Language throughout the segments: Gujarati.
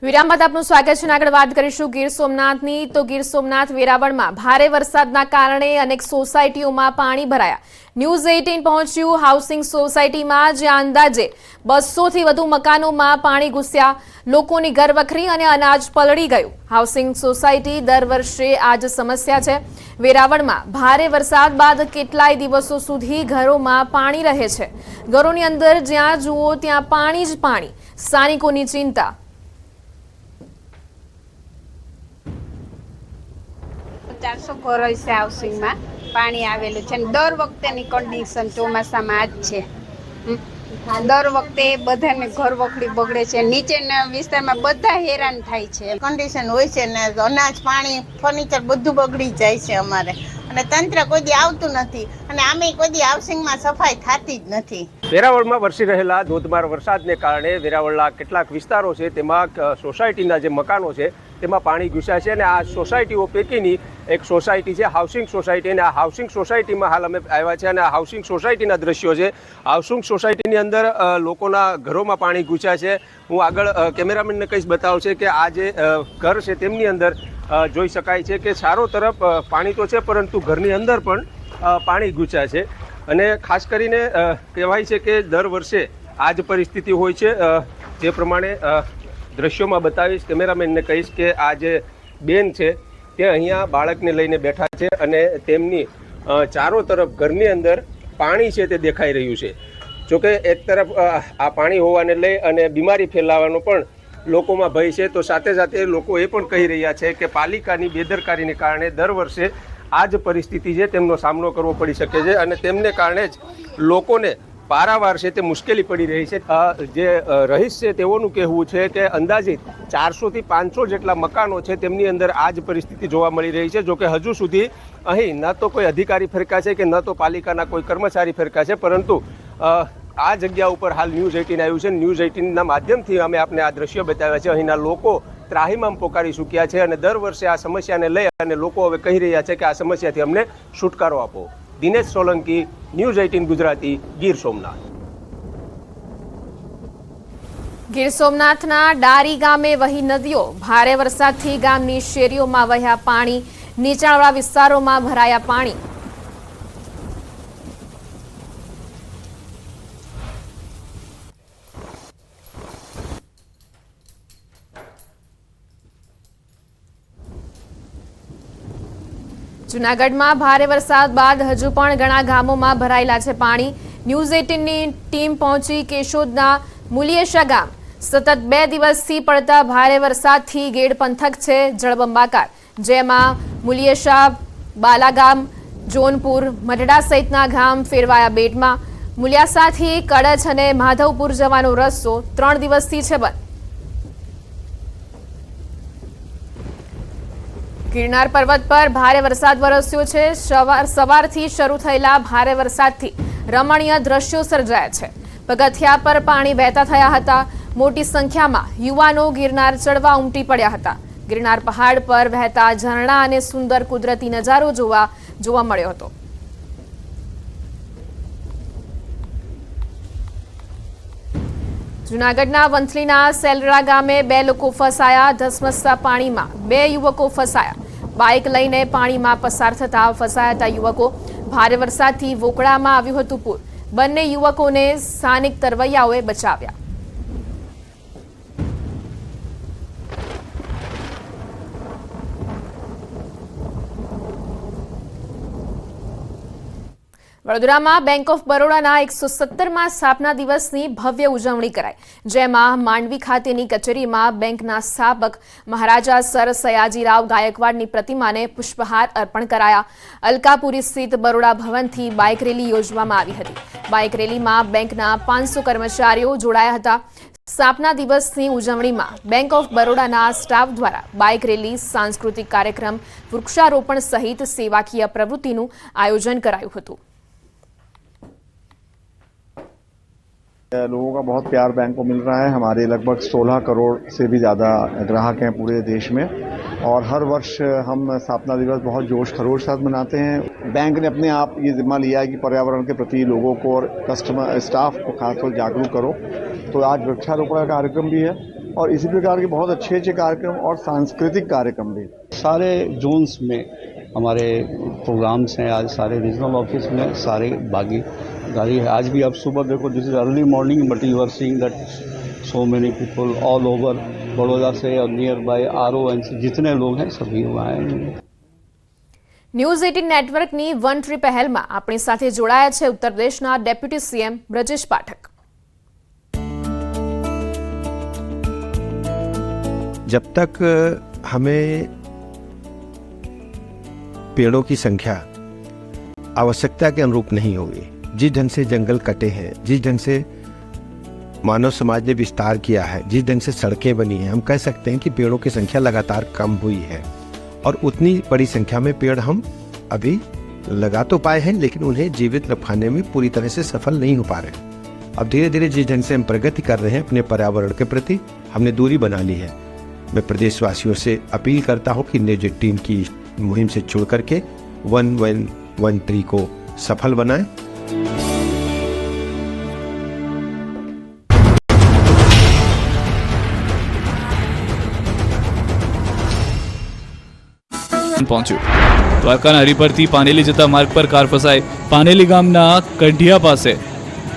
વિરામ બાદ આપનું સ્વાગત છે. આગળ વાત કરીશું ગીર સોમનાથની. તો ગીર સોમનાથ વેરાવળમાં ભારે વરસાદના કારણે અનેક સોસાયટીઓમાં પાણી ભરાયા. ન્યૂઝ 18 પહોંચ્યું હાઉસિંગ સોસાયટીમાં, જ્યાં અંદાજે 200થી વધુ મકાનોમાં પાણી ઘૂસ્યા. લોકોની ઘરવખરી અને અનાજ પલળી ગયું. હાઉસિંગ સોસાયટી દર વર્ષે આ જ સમસ્યા છે. વેરાવળમાં ભારે વરસાદ બાદ કેટલાય દિવસો સુધી ઘરોમાં પાણી રહે છે. ઘરોની અંદર જ્યાં જુઓ ત્યાં પાણી જ પાણી. સ્થાનિકોની ચિંતા. 400 ઘર છે હાઉસિંગમાં પાણી આવેલું છે. દર વખતેની કન્ડિશન ચોમાસામાં આ જ છે. દર વખતે બધાને ઘર વખરી બગડે છે. નીચેના વિસ્તારમાં બધા હેરાન થાય છે. કન્ડિશન હોય છે ને અનાજ પાણી ફર્નિચર બધું બગડી જાય છે અમારે, અને તંત્ર કોઈ દી આવતું નથી, અને આમે કોઈ દી હાઉસિંગમાં સફાઈ થતી જ નથી. વેરાવળમાં વરસી રહેલા ધોધમાર વરસાદને કારણે વેરાવળના કેટલાક વિસ્તારો છે તેમાં સોસાયટીના જે મકાનો છે તેમાં પાણી ઘૂસ્યા છે. અને આ સોસાયટીઓ પૈકીની એક સોસાયટી છે હાઉસિંગ સોસાયટી, અને આ હાઉસિંગ સોસાયટીમાં હાલ અમે આવ્યા છે. અને આ હાઉસિંગ સોસાયટીના દ્રશ્યો છે. હાઉસિંગ સોસાયટીની અંદર લોકોના ઘરોમાં પાણી ઘૂસ્યા છે. હું આગળ કેમેરામેનને કહીશ બતાવશે કે આ જે ઘર છે તેમની અંદર જોઈ શકાય છે કે ચારો તરફ પાણી તો છે, પરંતુ ઘરની અંદર પણ પાણી ઘૂસ્યા છે. અને ખાસ કરીને કહેવાય છે કે દર વર્ષે આ જ પરિસ્થિતિ હોય છે. જે પ્રમાણે દ્રશ્યોમાં બતાવીશ, કેમેરામેનને કહીશ કે આ જે બેન છે તે અહીંયા બાળકને લઈને બેઠા છે, અને તેમની ચારો તરફ ઘરની અંદર પાણી છે તે દેખાઈ રહ્યું છે. જોકે એક તરફ આ પાણી હોવાને લઈ અને બીમારી ફેલાવાનો પણ લોકોમાં ભય છે, તો સાથે સાથે લોકો એ પણ કહી રહ્યા છે કે પાલિકાની બેદરકારીને કારણે દર વર્ષે આ જ પરિસ્થિતિ છે તેમનો સામનો કરવો પડી શકે છે, અને તેમને કારણે જ લોકોને પારાવાર છે તે મુશ્કેલી પડી રહી છે. જે રહીશ છે તેઓનું કહેવું છે કે અંદાજિત 400થી 500 જેટલા મકાનો છે તેમની અંદર આ જ પરિસ્થિતિ જોવા મળી રહી છે. જોકે હજુ સુધી અહીં ન તો કોઈ અધિકારી ફરકા છે કે ન તો પાલિકાના કોઈ કર્મચારી ફરકા છે, પરંતુ આ જગ્યા ઉપર હાલ ન્યૂઝ 18 આવ્યું છે. ન્યૂઝ 18ના માધ્યમથી અમે આપને આ દ્રશ્યો બતાવ્યા છે. અહીંના લોકો ત્રાહિમામ પોકારી ચૂક્યા છે, અને દર વર્ષે આ સમસ્યાને લઈ અને લોકો હવે કહી રહ્યા છે કે આ સમસ્યાથી અમને છુટકારો આપો. દિનેશ સોલંકી, ન્યૂઝ 18 ગુજરાતી, ગીર સોમનાથ. ગીર સોમનાથના ડારી ગામે વહી નદીઓ. ભારે વરસાદથી ગામની શેરીઓમાં વહ્યા પાણી. નીચાણવાળા વિસ્તારોમાં ભરાયા પાણી. જૂનાગઢમાં ભારે વરસાદ બાદ હજુ પણ ઘણા ગામોમાં ભરાયેલા છે પાણી. ન્યૂઝ 18ની ટીમ પહોંચી કેશોદના મુલિયેશા ગામ. સતત 2 દિવસથી પડતા ભારે વરસાદથી ગેડ પંથક છે જળબંબાકાર, જેમાં મુલિયેશા, બાલાગામ, જોનપુર, મઢડા સહિતના ગામ ફેરવાયા બેટમાં. મુલિયાસાથી કડછ અને માધવપુર જવાનો રસ્તો 3 દિવસથી છે બંધ. ગિરનાર પર્વત પર ભારે વરસાદ વરસ્યો છે. સવારથી શરૂ થયેલા ભારે વરસાદથી રમણીય દ્રશ્યો સર્જાયા છે. પગથિયા પર પાણી વહેતા થયા હતા. મોટી સંખ્યામાં યુવાનો ગિરનાર ચડવા ઉમટી પડ્યા હતા. ગિરનાર પહાડ પર વહેતા ઝરણા અને સુંદર કુદરતી નજારો જોવા મળ્યો હતો. જૂનાગઢના વંથલીના સેલરા ગામે 2 લોકો ફસાયા. ધસમસતા પાણીમાં 2 યુવકો ફસાયા. બાઇક લઈને પાણીમાં પસાર થતા ફસાયા યુવકો. ભારે વરસાદથી વોકળામાં આવ્યું હતું પૂર. બંને યુવકોને સ્થાનિક તરવૈયાઓએ બચાવ્યા. વડોદરામાં બેંક ઓફ બરોડાના 117મા સ્થાપના દિવસની ભવ્ય ઉજવણી કરાઈ, જેમાં માંડવી ખાતેની કચેરીમાં બેંકના સ્થાપક મહારાજા સર સયાજીરાવ ગાયકવાડની પ્રતિમાને પુષ્પહાર અર્પણ કરાયા. અલકાપુરી સ્થિત બરોડા ભવનથી બાઇક રેલી યોજવામાં આવી હતી. બાઇક રેલીમાં બેંકના 500 કર્મચારીઓ જોડાયા હતા. સ્થાપના દિવસની ઉજવણીમાં બેંક ઓફ બરોડાના સ્ટાફ દ્વારા બાઇક રેલી, સાંસ્કૃતિક કાર્યક્રમ, વૃક્ષારોપણ સહિત સેવાકીય પ્રવૃત્તિનું આયોજન કરાયું હતું. लोगों का बहुत प्यार बैंक को मिल रहा है. हमारे लगभग 16 करोड़ से भी ज़्यादा ग्राहक हैं पूरे देश में, और हर वर्ष हम स्थापना दिवस बहुत जोश खरोश साथ मनाते हैं. बैंक ने अपने आप ये जिम्मा लिया है कि पर्यावरण के प्रति लोगों को और कस्टमर स्टाफ को खासतौर जागरूक करो. तो आज वृक्षारोपण का कार्यक्रम भी है. और इसी प्रकार के बहुत अच्छे अच्छे कार्यक्रम और सांस्कृतिक कार्यक्रम भी। सारे जोन्स में हमारे प्रोग्राम्स हैं, आज सारे रीजनल ऑफिस में सारे भागीदारी है। आज भी आप सुबह देखो, this is early morning but you are seeing that so many people all over Baroda से और नियर बाय RON से जितने लोग हैं सभी वहाँ आए। ન્યૂઝ 18 નેટવર્કની વન ટ્રી પહેલમાં આપણી સાથે જોડાયા છે ઉત્તર પ્રદેશના ડેપ્યુટી CM બ્રજેશ પાઠક। जब तक हमें पेड़ों की संख्या आवश्यकता के अनुरूप नहीं होगी, जिस ढंग से जंगल कटे हैं, जिस ढंग से मानव समाज ने विस्तार किया है, जिस ढंग से सड़कें बनी हैं, हम कह सकते हैं कि पेड़ों की संख्या लगातार कम हुई है और उतनी बड़ी संख्या में पेड़ हम अभी लगा तो पाए हैं, लेकिन उन्हें जीवित रखने में पूरी तरह से सफल नहीं हो पा रहे। अब धीरे धीरे जिस ढंग से हम प्रगति कर रहे हैं अपने पर्यावरण के प्रति, हमने दूरी बना ली है। मैं प्रदेशवासियों से अपील करता हूं कि न्यूज़ 18 की मुहिम से जुड़ करके 1113 को सफल बनाएं। પહોંચ્યું દ્વારકાના હરિપરથી પાનેલી જતા માર્ગ પર કાર ફસાઈ। પાનેલી ગામના કંઢિયા પાસે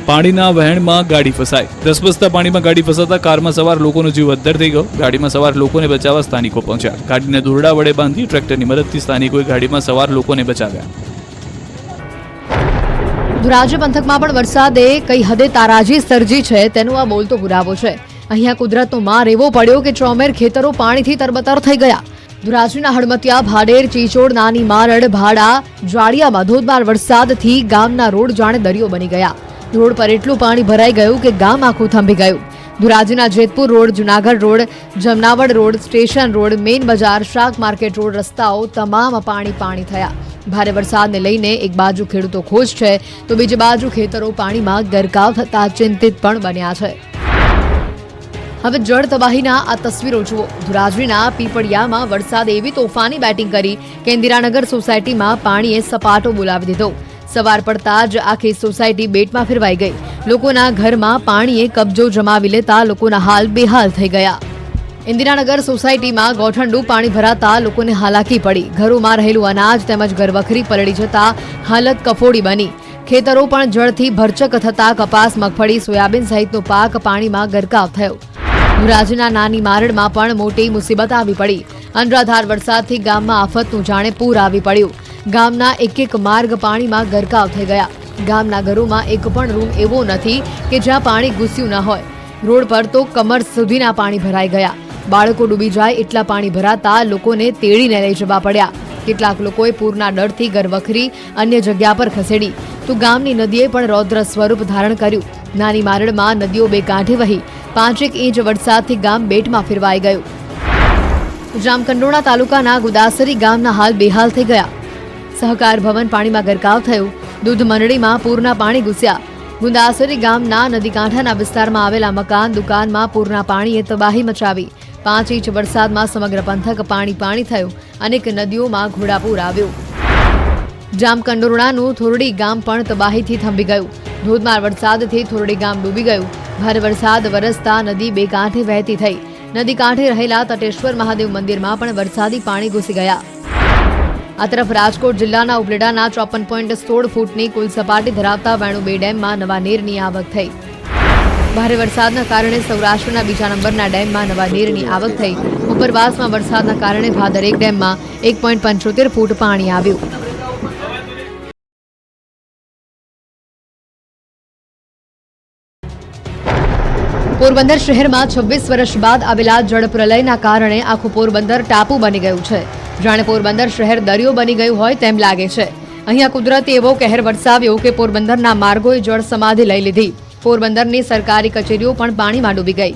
પાણીના વહેણમાં ગાડી ફસાઈ। ધસમસતા પાણીમાં ગાડી ફસાતા કારમાં સવાર લોકોનો જીવ અદ્ધર થઈ ગયો। ગાડીમાં સવાર લોકોને બચાવવા સ્થાનિકો પહોંચ્યા। ગાડીને દોરડા વડે બાંધી ટ્રેક્ટરની મદદથી સ્થાનિકોએ ગાડીમાં સવાર લોકોને બચાવ્યા। ધોરાજી પંથકમાં પણ વરસાદે કઈ હદે તારાજી સર્જી છે તેનો આ બોલતો પુરાવો છે। અહીંયા કુદરતનો માર એવો પડ્યો કે ચોમેર ખેતરો પાણીથી તરબતર થઈ ગયા। ધોરાજીના હળમતિયા, ભાડેર, ચીચોડ, નાની મારડ, ભાડા, જાડિયામાં ધોધમાર વરસાદથી ગામના રોડ જાણે દરિયો બની ગયા। રોડ પર એટલું પાણી ભરાઈ ગયું કે ગામ આખું થંભી ગયું। ધોરાજીના Jetpur road, Junagadh road, Jamnavad road, station road, main બજાર, શાક માર્કેટ રોડ રસ્તાઓ તમામ પાણી થયા। ભારે વરસાદને લઈને એક બાજુ ખેડૂતો ખુશ છે તો બીજી બાજુ ખેતરો પાણીમાં ગરકાવ થતા ચિંતિત પણ બન્યા છે। હવે જળ તબાહીના આ તસવીરો જુઓ। ધોરાજીના પીપળિયામાં વરસાદે એવી તોફાની બેટિંગ કરી કે ઇન્દિરાનગર સોસાયટીમાં પાણીએ સપાટો બોલાવી દીધો। સવાર પડતા જ આખી સોસાયટી બેટમાં ફેરવાઈ ગઈ। લોકોના ઘરમાં પાણીએ કબજો જમાવી લેતા લોકોના હાલ બેહાલ થઈ ગયા। ઇન્દિરાનગર સોસાયટીમાં ગોઠણડું પાણી ભરાતા લોકોને હાલાકી પડી। ઘરોમાં રહેલું અનાજ તેમજ ઘરવખરી પલળી જતા હાલત કફોડી બની। ખેતરો પણ જળથી ભરચક થતા કપાસ, મગફળી, સોયાબીન સહિતનો પાક પાણીમાં ગરકાવ થયો। ધોરાજીના નાની મારડમાં પણ મોટી મુસીબત આવી પડી। અનરાધાર વરસાદથી ગામમાં આફતનું જાણે પૂર આવી પડ્યું। ગામના એક માર્ગ પાણીમાં ગરકાવ થઈ ગયા। ગામના ઘરોમાં એક પણ રૂમ એવો નથી કે જ્યાં પાણી ઘૂસ્યું ન હોય। રોડ પર તો કમર સુધીના પાણી ભરાઈ ગયા। બાળકો ડૂબી જાય એટલા પાણી ભરાતા લોકોને તેડીને લઈ જવા પડ્યા। કેટલાક લોકોએ પૂરના ડરથી ઘરવખરી અન્ય જગ્યા પર ખસેડી તો ગામની નદીએ પણ રૌદ્ર સ્વરૂપ ધારણ કર્યું। નાની મારડમાં નદીઓ બે કાંઠે વહી। 5 ઇંચ વરસાદથી ગામ બેટમાં ફેરવાઈ ગયું। જામકંડોરણા તાલુકાના ગુદાસરી ગામના હાલ બેહાલ થઈ ગયા। સહકાર ભવન પાણીમાં ગરકાવ થયું। દૂધ મંડળીમાં પૂરના પાણી ઘૂસ્યા। ગુદાસરી ગામના નદી કાંઠાના વિસ્તારમાં આવેલા મકાન, દુકાનમાં પૂરના પાણીએ તબાહી મચાવી। 5 ઇંચ વરસાદમાં સમગ્ર પંથક પાણી થયું। અનેક નદીઓમાં ઘોડાપૂર આવ્યું। જામકંડોરણાનું થોરડી ગામ પણ તબાહીથી થંભી ગયું। ધોધમાર વરસાદથી થોરડી ગામ ડૂબી ગયું। ભારે વરસાદ વરસતા નદી બે કાંઠે વહેતી થઈ। નદી કાંઠે રહેલા તટેશ્વર મહાદેવ મંદિરમાં પણ વરસાદી પાણી ઘૂસી ગયા। આ તરફ રાજકોટ જિલ્લાના ઉપલેટાના 54.16 ફૂટની કુલ સપાટી ધરાવતા વેણુબે ડેમમાં નવા નીરની આવક થઈ। ભારે વરસાદના કારણે સૌરાષ્ટ્રના બીજા નંબરના ડેમમાં નવા નીરની આવક થઈ। ઉપરવાસમાં વરસાદના કારણે ભાદર 1 ડેમમાં 1.75 ફૂટ પાણી આવ્યું। પોરબંદર શહેરમાં 26 વર્ષ બાદ આવેલા જળ પ્રલયના કારણે આખું પોરબંદર ટાપુ બની ગયું છે। જાણે પોરબંદર શહેર દરિયો બની ગયું હોય તેમ લાગે છે। અહીંયા કુદરતે એવો કહેર વરસાવ્યો કે પોરબંદરના માર્ગોએ જળ સમાધિ લઈ લીધી। પોરબંદરની સરકારી કચેરીઓ પણ પાણીમાં ડૂબી ગઈ।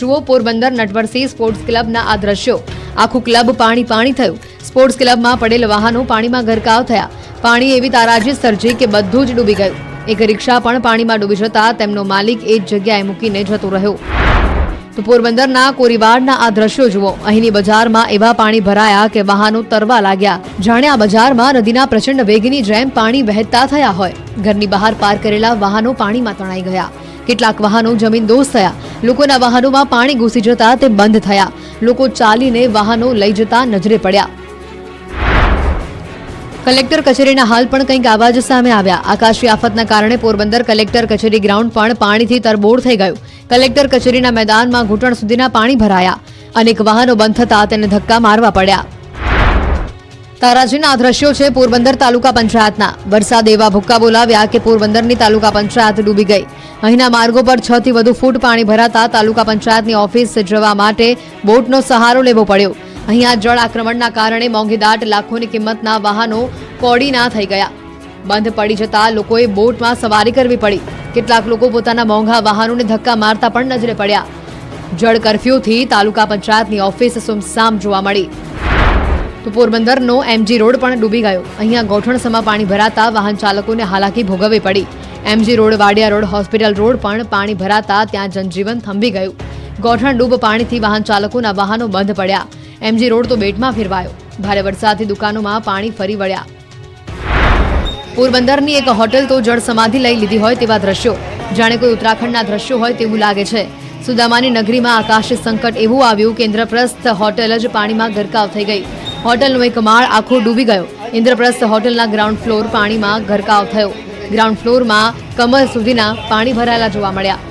જુઓ પોરબંદર નટવરસિંહ સ્પોર્ટ્સ ક્લબના આ દ્રશ્યો। આખું ક્લબ પાણી થયું। સ્પોર્ટ્સ ક્લબમાં પડેલ વાહનો પાણીમાં ગરકાવ થયા। પાણી એવી તારાજી સર્જી કે બધું જ ડૂબી ગયું। એક રિક્ષા પણ પાણીમાં ડૂબી જતા તેમનો માલિક એ જ જગ્યાએ મૂકીને જતો રહ્યો। તો પોરબંદરના કોરીવાડના આ દ્રશ્યો જુઓ। અહીંની બજારમાં એવા પાણી ભરાયા કે વાહનો તરવા લાગ્યા। જાણે આ બજારમાં નદીના પ્રચંડ વેગની જેમ પાણી વહેતા થયા હોય। ઘરની બહાર પાર્ક કરેલા વાહનો પાણીમાં તણાઈ ગયા। કેટલાક વાહનો જમીનદોસ્ત થયા, લોકોના વાહનોમાં પાણી ઘૂસી જતા તે બંધ થયા, લોકો ચાલીને વાહનો લઈ જતા નજરે પડ્યા. કલેક્ટર કચેરીના હાલ પણ કંઈક આવા જ સામે આવ્યા. આકાશી આફતના કારણે પોરબંદર કલેક્ટર કચેરી ગ્રાઉન્ડ પણ પાણીથી તરબોળ થઈ ગયું. કલેક્ટર કચેરીના મેદાનમાં ઘૂંટણ સુધીના પાણી ભરાયા. અનેક વાહનો બંધ થતા તેને ધક્કા મારવા પડ્યા. તારાજીના આ દ્રશ્યો છે પોરબંદર તાલુકા પંચાયતના. વરસાદ એવા ભૂક્કા બોલાવ્યા કે પોરબંદરની તાલુકા પંચાયત ડૂબી ગઈ. અહીંના માર્ગો પર 6 થી વધુ ફૂટ પાણી ભરાતા તાલુકા પંચાયતની ઓફિસ જવા માટે બોટનો સહારો લેવો પડ્યો. અહીંયા જળ આક્રમણના કારણે મોંઘીદાટ લાખોની કિંમતના વાહનો કોડીના થઈ ગયા. બંધ પડી જતા લોકોએ બોટમાં સવારી કરવી પડી. કેટલાક લોકો પોતાના મોંઘા વાહનોને ધક્કા મારતા પણ નજરે પડ્યા. જળ કર્ફ્યુથી તાલુકા પંચાયતની ઓફિસ સુમસામ જોવા મળી. તો પોરબંદરનો એમજી રોડ પણ ડૂબી ગયો. અહીંયા ગોઠણસમાં પાણી ભરાતા વાહન ચાલકોને હાલાકી ભોગવવી પડી. MG road, Wadia road, hospital road પણ પાણી ભરાતા ત્યાં જનજીવન થંભી ગયું. ગોઠણ ડૂબ પાણીથી વાહન ચાલકોના વાહનો બંધ પડ્યા. એમજી રોડ તો બેટમાં ફેરવાયો. ભારે વરસાદથી દુકાનોમાં પાણી ફરી વળ્યા. પોરબંદરની એક હોટેલ તો જળ સમાધિ લઈ લીધી હોય તેવા દ્રશ્યો. જાણે કોઈ ઉત્તરાખંડના દ્રશ્યો હોય તેવું લાગે છે. સુદામાની નગરીમાં આકાશી સંકટ એવું આવ્યું કે ઇન્દ્રપ્રસ્થ હોટેલ જ પાણીમાં ગરકાવ થઈ ગઈ. હોટલનો એક માળ આખો ડૂબી ગયો. ઇન્દ્રપ્રસ્થ હોટલના ગ્રાઉન્ડ ફ્લોર પાણીમાં ગરકાવ થયો. ગ્રાઉન્ડ ફ્લોરમાં કમર સુધીના પાણી ભરાયેલા જોવા મળ્યા.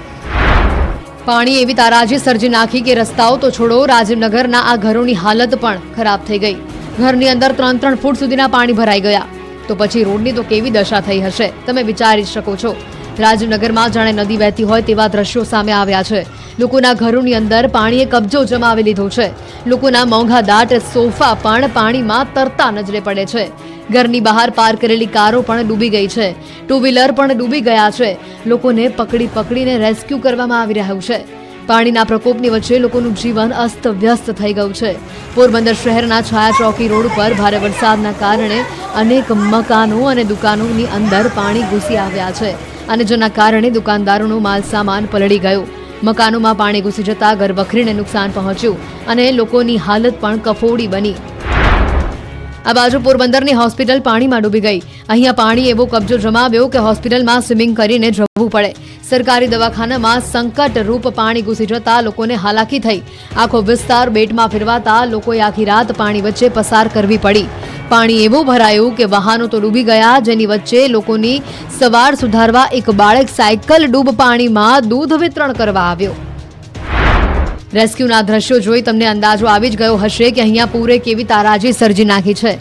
પાણી એવી તારાજી સર્જી નાખી કે રસ્તાઓ તો છોડો, રાજીવનગરના આ ઘરોની હાલત પણ ખરાબ થઈ ગઈ. ઘરની અંદર 3-3 ફૂટ સુધીના પાણી ભરાઈ ગયા. તો પછી રોડની તો કેવી દશા થઈ હશે તમે વિચારી શકો છો. રાજીવનગરમાં જાણે નદી વહેતી હોય તેવા દ્રશ્યો સામે આવ્યા છે. લોકોના ઘરોની અંદર પાણીએ કબજો જમાવી લીધો છે. લોકોના મોંઘા દાટ સોફા પણ પાણીમાં તરતા નજરે પડે છે. ઘરની બહાર પાર્ક કરેલી કારો પણ ડૂબી ગઈ છે. 2 વ્હીલર પણ ડૂબી ગયા છે. લોકોને પકડીને રેસ્ક્યુ કરવામાં આવી રહ્યું છે. પાણીના પ્રકોપની વચ્ચે લોકોનું જીવન અસ્તવ્યસ્ત થઈ ગયું છે. પોરબંદર શહેરના છાયા ચોકી રોડ પર ભારે વરસાદના કારણે અનેક મકાનો અને દુકાનોની અંદર પાણી ઘૂસી આવ્યા છે અને જેના કારણે દુકાનદારોનો માલસામાન પલળી ગયો. મકાનોમાં પાણી ઘૂસી જતા ઘરવખરીને નુકસાન પહોંચ્યું અને લોકોની હાલત પણ કફોડી બની. આ બાજુ પોરબંદરની હોસ્પિટલ પાણીમાં ડૂબી ગઈ. અહીંયા પાણી એવો કબજો જમાવ્યો કે હોસ્પિટલમાં સ્વિમિંગ કરીને જવું પડે. સરકારી દવાખાનામાં સંકટરૂપ પાણી ઘૂસી જતા લોકોને હાલાકી થઈ. આખો વિસ્તાર બેટમાં ફેરવાતા લોકોએ આખી રાત પાણી વચ્ચે પસાર કરવી પડી. પાણી એવું ભરાયું કે વાહનો તો ડૂબી ગયા, જેની વચ્ચે લોકોની સવાર સુધારવા એક બાળક સાયકલ ડૂબ પાણીમાં દૂધ વિતરણ કરવા આવ્યો. રેસ્ક્યુના દ્રશ્યો જોઈ તમને અંદાજો આવી જ ગયો હશે કે અહીંયા પૂરે કેવી તારાજી સર્જી નાખી છે.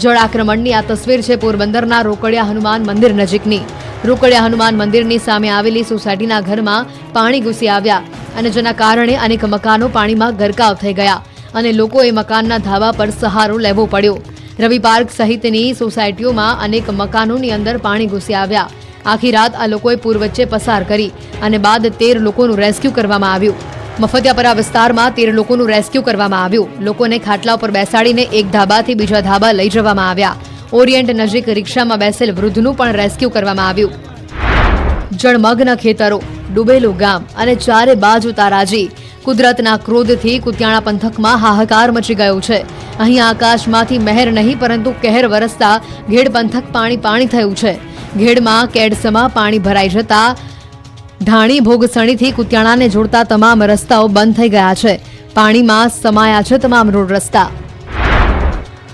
જળ આક્રમણની આ તસવીર છે પોરબંદરના રોકડિયા હનુમાન મંદિર નજીકની. રોકડિયા હનુમાન મંદિરની સામે આવેલી સોસાયટીના ઘરમાં પાણી ઘૂસી આવ્યા અને જેના કારણે અનેક મકાનો પાણીમાં ગરકાવ થઈ ગયા અને લોકોએ મકાનના ધાબા પર સહારો લેવો પડ્યો. રવિ પાર્ક સહિતની સોસાયટીઓમાં અનેક મકાનોની અંદર પાણી ઘૂસી આવ્યા. આખી રાત આ લોકોએ પૂર વચ્ચે પસાર કરી અને બાદ 13 લોકોનું રેસ્ક્યુ કરવામાં આવ્યું. મફતિયાપરા વિસ્તારમાં 13 લોકોનું રેસ્ક્યુ કરવામાં આવ્યું. લોકોને ખાટલા ઉપર બેસાડીને એક ધાબાથી બીજા ધાબા લઈ જવામાં આવ્યા. ઓરિયન્ટ નજીક રિક્ષામાં બેસેલ વૃદ્ધનું પણ રેસ્ક્યુ કરવામાં આવ્યું. જળમગ્ન ખેતરો, ડૂબેલું ગામ અને ચારે બાજુ તારાજી. કુદરતના ક્રોધથી કુતિયાણા પંથકમાં હાહાકાર મચી ગયો છે. અહીં આકાશમાંથી મહેર નહીં પરંતુ કહેર વરસતા ઘેડ પંથક પાણી થયું છે. ઘેડમાં કેડસમાં પાણી ભરાઈ જતા ઢાણી ભોગસણીથી કુતિયાણાને જોડતા તમામ રસ્તાઓ બંધ થઈ ગયા છે. પાણીમાં સમાયા છે તમામ રોડ રસ્તા.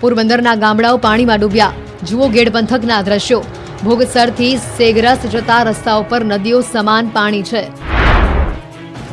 પોરબંદરના ગામડાઓ પાણીમાં ડૂબ્યા. જુઓ ગેડ પંથકના દ્રશ્યો. ભોગસરથી સેગરસ જતા રસ્તાઓ પર નદીઓ સમાન પાણી છે.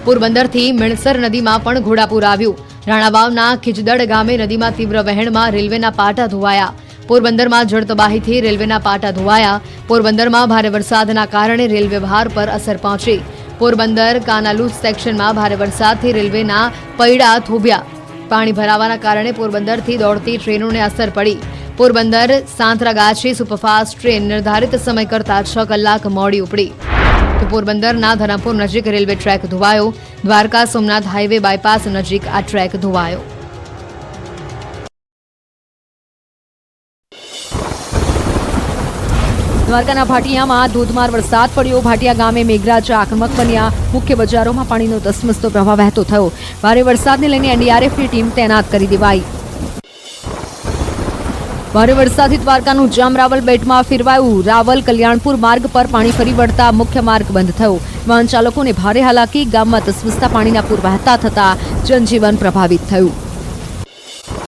પોરબંદરથી મીણસર નદીમાં પણ ઘોડાપૂર આવ્યું. રાણાવાવના ખીચદડ ગામે નદીમાં તીવ્ર વહેણમાં રેલવેના પાટા ધોવાયા. પોરબંદરમાં જળતબાહીથી રેલવેના પાટા ધોવાયા. પોરબંદરમાં ભારે વરસાદના કારણે રેલ વ્યવહાર પર અસર પહોંચી. પોરબંદર કાનાલુ સેક્શનમાં ભારે વરસાદથી રેલવેના પૈડા થોભ્યા. પાણી ભરાવાના કારણે પોરબંદરથી દોડતી ટ્રેનોને અસર પડી. પોરબંદર સાંતરાગાછી સુપરફાસ્ટ ટ્રેન નિર્ધારિત સમય કરતાં 6 કલાક મોડી ઉપડી. તો પોરબંદરના ધરમપુર નજીક રેલવે ટ્રેક ધોવાયો. દ્વારકા સોમનાથ હાઈવે બાયપાસ નજીક આ ટ્રેક ધોવાયો. દ્વારકાના ભાટિયામાં ધોધમાર વરસાદ પડ્યો. ભાટિયા ગામે મેઘરાજા આક્રમક બન્યા. મુખ્ય બજારોમાં પાણીનો ધસમસતો પ્રવાહ વહેતો થયો. ભારે વરસાદને લઈને એનડીઆરએફની ટીમ તૈનાત કરી દેવાઈ. ભારે વરસાદથી દ્વારકાનું જામ રાવલ બેટમાં ફેરવાયું. રાવલ કલ્યાણપુર માર્ગ પર પાણી ફરી વળતા મુખ્ય માર્ગ બંધ થયો. વાહન ચાલકોને ભારે હાલાકી. ગામમાં તસબસતા પાણીના પૂર વહેતા થતા જનજીવન પ્રભાવિત થયું.